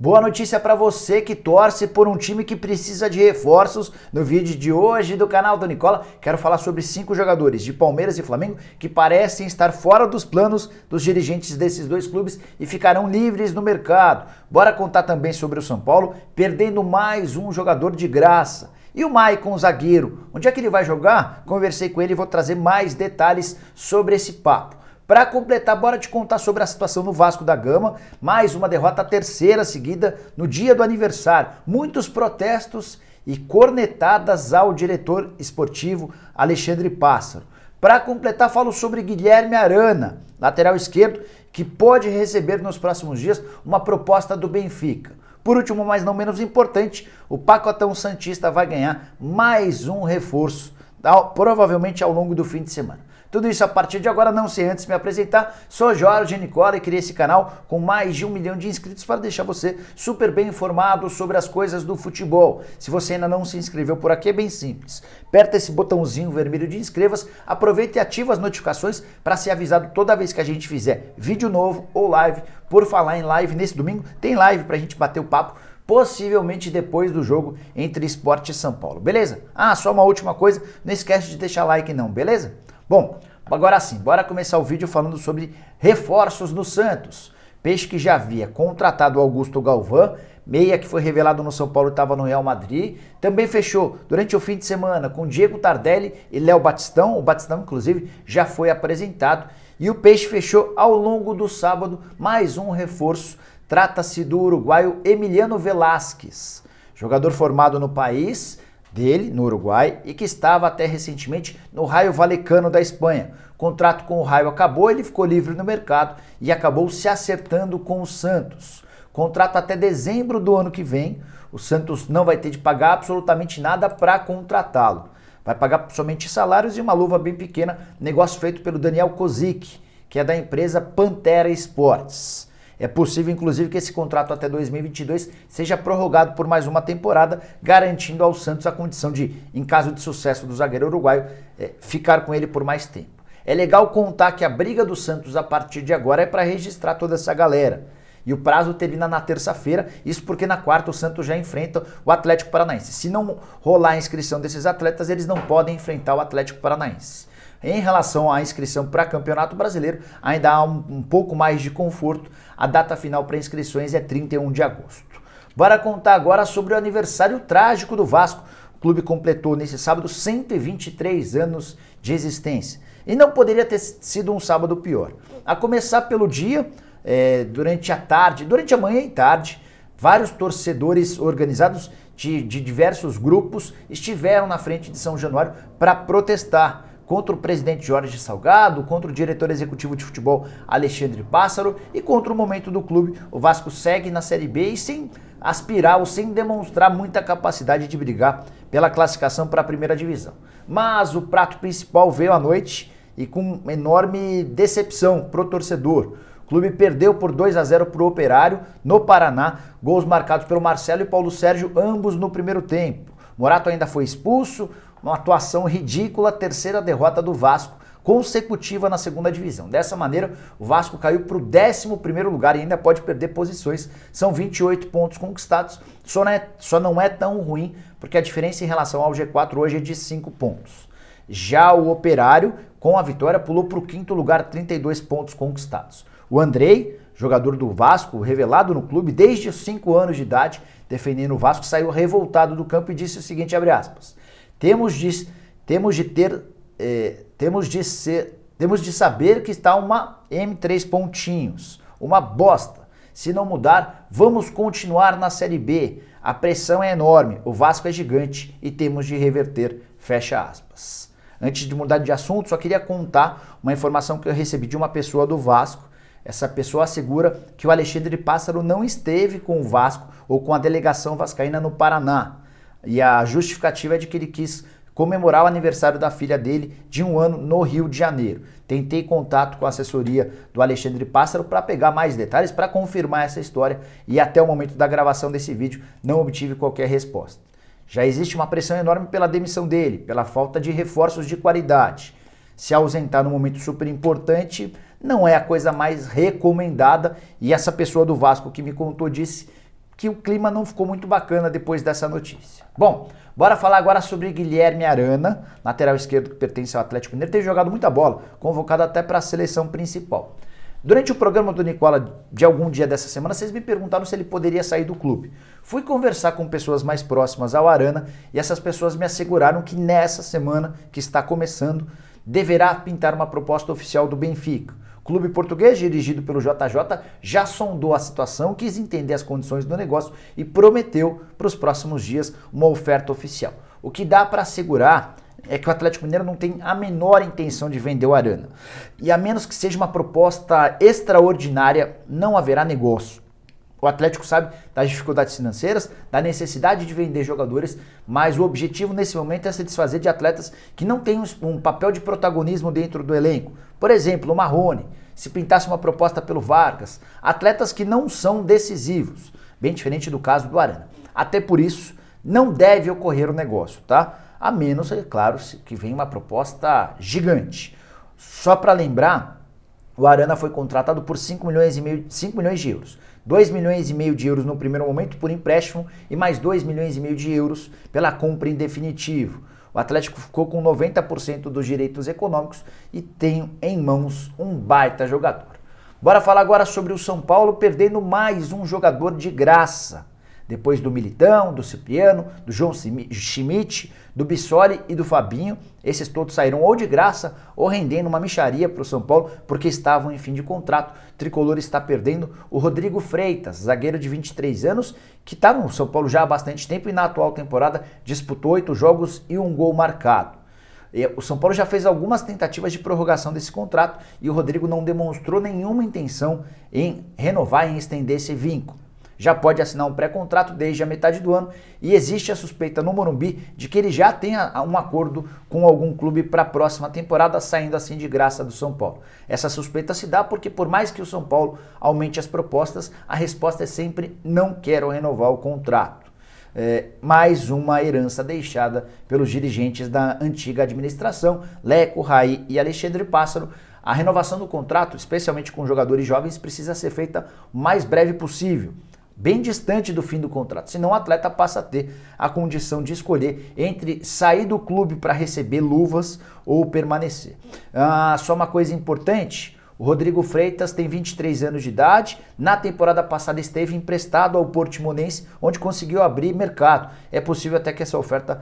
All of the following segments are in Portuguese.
Boa notícia para você que torce por um time que precisa de reforços. No vídeo de hoje do canal do Nicola, quero falar sobre 5 jogadores de Palmeiras e Flamengo que parecem estar fora dos planos dos dirigentes desses dois clubes e ficarão livres no mercado. Bora contar também sobre o São Paulo, perdendo mais um jogador de graça. E o Maicon, zagueiro, onde é que ele vai jogar? Conversei com ele e vou trazer mais detalhes sobre esse papo. Para completar, bora te contar sobre a situação no Vasco da Gama, mais uma derrota, a terceira seguida no dia do aniversário. Muitos protestos e cornetadas ao diretor esportivo Alexandre Pássaro. Para completar, falo sobre Guilherme Arana, lateral esquerdo, que pode receber nos próximos dias uma proposta do Benfica. Por último, mas não menos importante, o Pacotão Santista vai ganhar mais um reforço, provavelmente ao longo do fim de semana. Tudo isso a partir de agora, não sei antes me apresentar, sou Jorge Nicola e criei esse canal com mais de 1 milhão de inscritos para deixar você super bem informado sobre as coisas do futebol. Se você ainda não se inscreveu por aqui, é bem simples. Aperta esse botãozinho vermelho de inscreva-se, aproveita e ativa as notificações para ser avisado toda vez que a gente fizer vídeo novo ou live. Por falar em live, nesse domingo tem live para a gente bater o papo, possivelmente depois do jogo entre Sport e São Paulo, beleza? Só uma última coisa, não esquece de deixar like não, beleza? Bom, agora sim, bora começar o vídeo falando sobre reforços no Santos. Peixe que já havia contratado o Augusto Galvão, meia que foi revelado no São Paulo e estava no Real Madrid. Também fechou durante o fim de semana com Diego Tardelli e Léo Batistão. O Batistão, inclusive, já foi apresentado. E o Peixe fechou ao longo do sábado mais um reforço. Trata-se do uruguaio Emiliano Velasquez, jogador formado no país dele, no Uruguai, e que estava até recentemente no Rayo Vallecano da Espanha. O contrato com o Rayo acabou, ele ficou livre no mercado e acabou se acertando com o Santos. Contrato até dezembro do ano que vem, o Santos não vai ter de pagar absolutamente nada para contratá-lo. Vai pagar somente salários e uma luva bem pequena, negócio feito pelo Daniel Kozik, que é da empresa Pantera Esportes. É possível, inclusive, que esse contrato até 2022 seja prorrogado por mais uma temporada, garantindo ao Santos a condição de, em caso de sucesso do zagueiro uruguaio, ficar com ele por mais tempo. É legal contar que a briga do Santos a partir de agora é para registrar toda essa galera. E o prazo termina na terça-feira, isso porque na quarta o Santos já enfrenta o Atlético Paranaense. Se não rolar a inscrição desses atletas, eles não podem enfrentar o Atlético Paranaense. Em relação à inscrição para Campeonato Brasileiro, ainda há um pouco mais de conforto. A data final para inscrições é 31 de agosto. Bora contar agora sobre o aniversário trágico do Vasco. O clube completou nesse sábado 123 anos de existência. E não poderia ter sido um sábado pior. A começar pelo dia, durante a manhã e tarde, vários torcedores organizados de diversos grupos estiveram na frente de São Januário para protestar contra o presidente Jorge Salgado, contra o diretor executivo de futebol Alexandre Pássaro e contra o momento do clube. O Vasco segue na Série B e sem aspirar ou sem demonstrar muita capacidade de brigar pela classificação para a primeira divisão. Mas o prato principal veio à noite e com enorme decepção para o torcedor. O clube perdeu por 2-0 para o Operário no Paraná, gols marcados pelo Marcelo e Paulo Sérgio, ambos no primeiro tempo. Morato ainda foi expulso. Uma atuação ridícula, terceira derrota do Vasco consecutiva na segunda divisão. Dessa maneira, o Vasco caiu para o 11º lugar e ainda pode perder posições. São 28 pontos conquistados, só não é tão ruim, porque a diferença em relação ao G4 hoje é de 5 pontos. Já o Operário, com a vitória, pulou para o 5º lugar, 32 pontos conquistados. O Andrei, jogador do Vasco, revelado no clube desde os 5 anos de idade, defendendo o Vasco, saiu revoltado do campo e disse o seguinte, abre aspas: Temos de saber que está uma M3 pontinhos, uma bosta. Se não mudar, vamos continuar na Série B. A pressão é enorme, o Vasco é gigante e temos de reverter, fecha aspas. Antes de mudar de assunto, só queria contar uma informação que eu recebi de uma pessoa do Vasco. Essa pessoa assegura que o Alexandre Pássaro não esteve com o Vasco ou com a delegação vascaína no Paraná. E a justificativa é de que ele quis comemorar o aniversário da filha dele de 1 ano no Rio de Janeiro. Tentei contato com a assessoria do Alexandre Pássaro para pegar mais detalhes, para confirmar essa história e até o momento da gravação desse vídeo não obtive qualquer resposta. Já existe uma pressão enorme pela demissão dele, pela falta de reforços de qualidade. Se ausentar num momento super importante não é a coisa mais recomendada e essa pessoa do Vasco que me contou disse que o clima não ficou muito bacana depois dessa notícia. Bom, bora falar agora sobre Guilherme Arana, lateral esquerdo que pertence ao Atlético Mineiro, tem jogado muita bola, convocado até para a seleção principal. Durante o programa do Nicola de algum dia dessa semana, vocês me perguntaram se ele poderia sair do clube. Fui conversar com pessoas mais próximas ao Arana e essas pessoas me asseguraram que nessa semana que está começando, deverá pintar uma proposta oficial do Benfica. O clube português, dirigido pelo JJ, já sondou a situação, quis entender as condições do negócio e prometeu para os próximos dias uma oferta oficial. O que dá para assegurar é que o Atlético Mineiro não tem a menor intenção de vender o Arana. E a menos que seja uma proposta extraordinária, não haverá negócio. O Atlético sabe das dificuldades financeiras, da necessidade de vender jogadores, mas o objetivo nesse momento é se desfazer de atletas que não têm um papel de protagonismo dentro do elenco. Por exemplo, o Marrone, se pintasse uma proposta pelo Vargas, atletas que não são decisivos, bem diferente do caso do Arana. Até por isso, não deve ocorrer o negócio, tá? A menos, é claro, que venha uma proposta gigante. Só para lembrar, o Arana foi contratado por 5 milhões de euros. 2 milhões e meio de euros no primeiro momento por empréstimo e mais 2 milhões e meio de euros pela compra em definitivo. O Atlético ficou com 90% dos direitos econômicos e tem em mãos um baita jogador. Bora falar agora sobre o São Paulo perdendo mais um jogador de graça. Depois do Militão, do Cipriano, do João Schmidt, do Bissoli e do Fabinho, esses todos saíram ou de graça ou rendendo uma mixaria para o São Paulo porque estavam em fim de contrato. O Tricolor está perdendo o Rodrigo Freitas, zagueiro de 23 anos, que está no São Paulo já há bastante tempo e na atual temporada disputou 8 jogos e 1 gol marcado. O São Paulo já fez algumas tentativas de prorrogação desse contrato e o Rodrigo não demonstrou nenhuma intenção em renovar e em estender esse vínculo. Já pode assinar um pré-contrato desde a metade do ano e existe a suspeita no Morumbi de que ele já tenha um acordo com algum clube para a próxima temporada, saindo assim de graça do São Paulo. Essa suspeita se dá porque por mais que o São Paulo aumente as propostas, a resposta é sempre não quero renovar o contrato. Mais uma herança deixada pelos dirigentes da antiga administração, Leco, Raí e Alexandre Pássaro. A renovação do contrato, especialmente com jogadores jovens, precisa ser feita o mais breve possível, bem distante do fim do contrato, senão o atleta passa a ter a condição de escolher entre sair do clube para receber luvas ou permanecer. Só uma coisa importante, o Rodrigo Freitas tem 23 anos de idade, na temporada passada esteve emprestado ao Portimonense, onde conseguiu abrir mercado. É possível até que essa oferta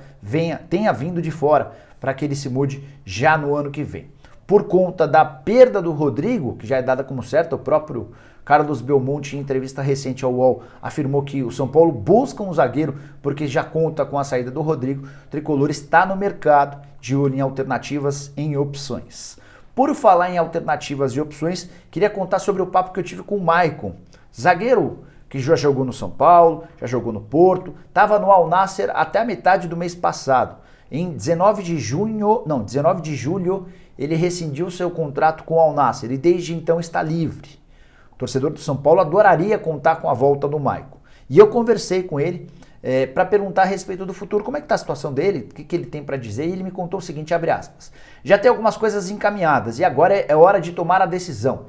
tenha vindo de fora, para que ele se mude já no ano que vem. Por conta da perda do Rodrigo, que já é dada como certa, o próprio Carlos Belmonte, em entrevista recente ao UOL, afirmou que o São Paulo busca um zagueiro porque já conta com a saída do Rodrigo. O Tricolor está no mercado de olho em alternativas, em opções. Por falar em alternativas e opções, queria contar sobre o papo que eu tive com o Maicon, zagueiro que já jogou no São Paulo, já jogou no Porto, estava no Al Nassr até a metade do mês passado. Em 19 de julho, ele rescindiu seu contrato com o Al Nassr e desde então está livre. O torcedor do São Paulo adoraria contar com a volta do Maicon. E eu conversei com ele para perguntar a respeito do futuro, como é que está a situação dele, o que ele tem para dizer, e ele me contou o seguinte, abre aspas, já tem algumas coisas encaminhadas e agora é hora de tomar a decisão.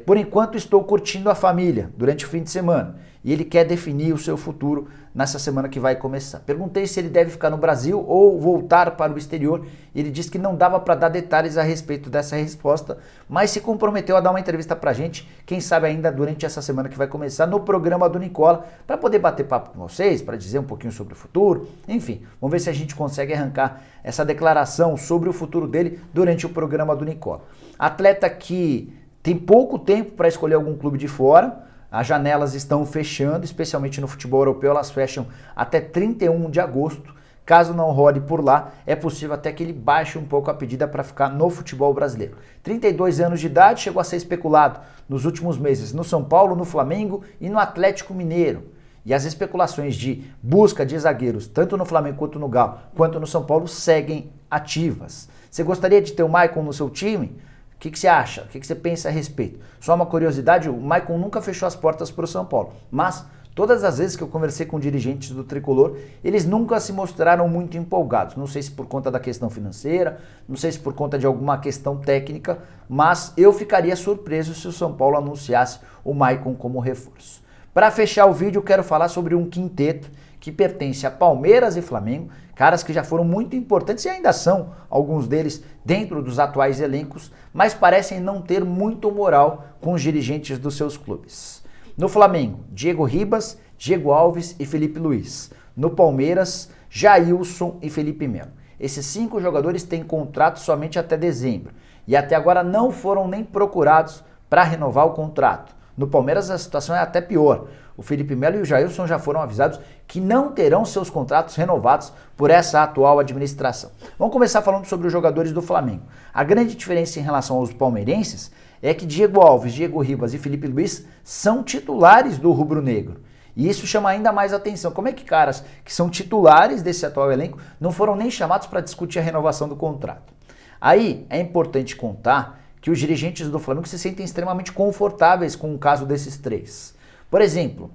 Por enquanto estou curtindo a família durante o fim de semana e ele quer definir o seu futuro nessa semana que vai começar. Perguntei se ele deve ficar no Brasil ou voltar para o exterior e ele disse que não dava para dar detalhes a respeito dessa resposta, mas se comprometeu a dar uma entrevista para a gente, quem sabe ainda durante essa semana que vai começar no programa do Nicola, para poder bater papo com vocês, para dizer um pouquinho sobre o futuro, enfim, vamos ver se a gente consegue arrancar essa declaração sobre o futuro dele durante o programa do Nicola. Atleta que tem pouco tempo para escolher algum clube de fora, as janelas estão fechando, especialmente no futebol europeu, elas fecham até 31 de agosto. Caso não rode por lá, é possível até que ele baixe um pouco a pedida para ficar no futebol brasileiro. 32 anos de idade, chegou a ser especulado nos últimos meses no São Paulo, no Flamengo e no Atlético Mineiro. E as especulações de busca de zagueiros, tanto no Flamengo quanto no Galo, quanto no São Paulo, seguem ativas. Você gostaria de ter o Maicon no seu time? O que você acha? O que você pensa a respeito? Só uma curiosidade, o Maicon nunca fechou as portas para o São Paulo, mas todas as vezes que eu conversei com dirigentes do Tricolor, eles nunca se mostraram muito empolgados. Não sei se por conta da questão financeira, não sei se por conta de alguma questão técnica, mas eu ficaria surpreso se o São Paulo anunciasse o Maicon como reforço. Para fechar o vídeo, eu quero falar sobre um quinteto que pertence a Palmeiras e Flamengo, caras que já foram muito importantes e ainda são, alguns deles, dentro dos atuais elencos, mas parecem não ter muito moral com os dirigentes dos seus clubes. No Flamengo, Diego Ribas, Diego Alves e Felipe Luiz. No Palmeiras, Jailson e Felipe Melo. Esses 5 jogadores têm contrato somente até dezembro e até agora não foram nem procurados para renovar o contrato. No Palmeiras a situação é até pior. O Felipe Melo e o Jailson já foram avisados que não terão seus contratos renovados por essa atual administração. Vamos começar falando sobre os jogadores do Flamengo. A grande diferença em relação aos palmeirenses é que Diego Alves, Diego Ribas e Felipe Luiz são titulares do rubro-negro. E isso chama ainda mais atenção. Como é que caras que são titulares desse atual elenco não foram nem chamados para discutir a renovação do contrato? Aí é importante contar que os dirigentes do Flamengo se sentem extremamente confortáveis com o caso desses 3. Por exemplo,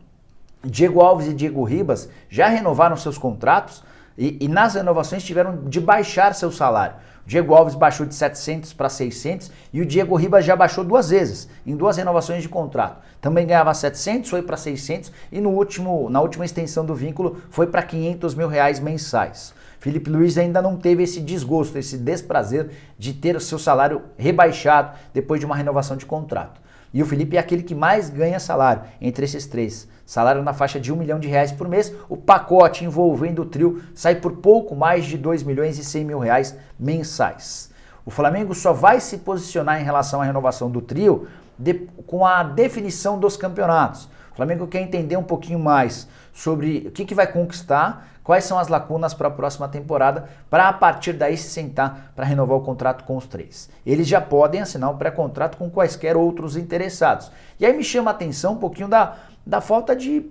Diego Alves e Diego Ribas já renovaram seus contratos e nas renovações tiveram de baixar seu salário. O Diego Alves baixou de 700 para 600 e o Diego Ribas já baixou 2 vezes, em 2 renovações de contrato. Também ganhava 700, foi para 600 e na última extensão do vínculo foi para R$500 mil mensais. Felipe Luiz ainda não teve esse desgosto, esse desprazer de ter o seu salário rebaixado depois de uma renovação de contrato. E o Felipe é aquele que mais ganha salário entre esses 3. Salário na faixa de R$1 milhão por mês. O pacote envolvendo o trio sai por pouco mais de R$2.100.000 mensais. O Flamengo só vai se posicionar em relação à renovação do trio com a definição dos campeonatos. O Flamengo quer entender um pouquinho mais sobre o que vai conquistar, quais são as lacunas para a próxima temporada, para a partir daí se sentar para renovar o contrato com os 3. Eles já podem assinar um pré-contrato com quaisquer outros interessados. E aí me chama a atenção um pouquinho da falta de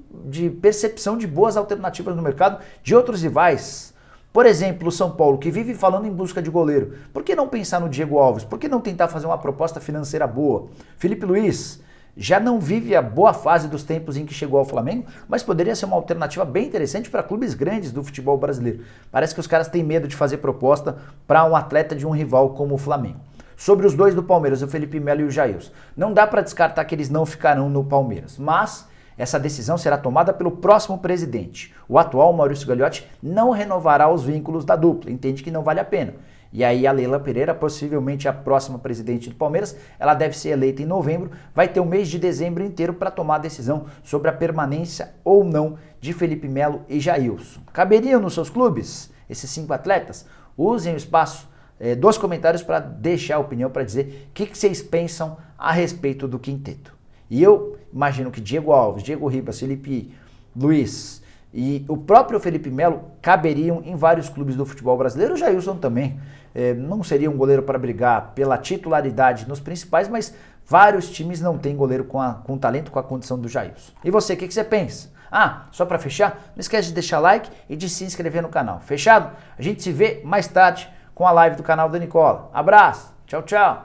percepção de boas alternativas no mercado de outros rivais. Por exemplo, o São Paulo, que vive falando em busca de goleiro. Por que não pensar no Diego Alves? Por que não tentar fazer uma proposta financeira boa? Felipe Luiz já não vive a boa fase dos tempos em que chegou ao Flamengo, mas poderia ser uma alternativa bem interessante para clubes grandes do futebol brasileiro. Parece que os caras têm medo de fazer proposta para um atleta de um rival como o Flamengo. Sobre os 2 do Palmeiras, o Felipe Melo e o Jailson, não dá para descartar que eles não ficarão no Palmeiras, mas essa decisão será tomada pelo próximo presidente. O atual Maurício Gagliotti não renovará os vínculos da dupla, entende que não vale a pena. E aí a Leila Pereira, possivelmente a próxima presidente do Palmeiras, ela deve ser eleita em novembro, vai ter o mês de dezembro inteiro para tomar a decisão sobre a permanência ou não de Felipe Melo e Jailson. Caberiam nos seus clubes esses 5 atletas? Usem o espaço dos comentários para deixar a opinião, para dizer o que vocês pensam a respeito do quinteto. E eu imagino que Diego Alves, Diego Ribas, Felipe Luiz e o próprio Felipe Melo caberiam em vários clubes do futebol brasileiro. O Jailson também não seria um goleiro para brigar pela titularidade nos principais, mas vários times não têm goleiro com talento, com a condição do Jailson. E você, o que você pensa? Só para fechar, não esquece de deixar like e de se inscrever no canal. Fechado? A gente se vê mais tarde com a live do canal da Nicola. Abraço, tchau, tchau.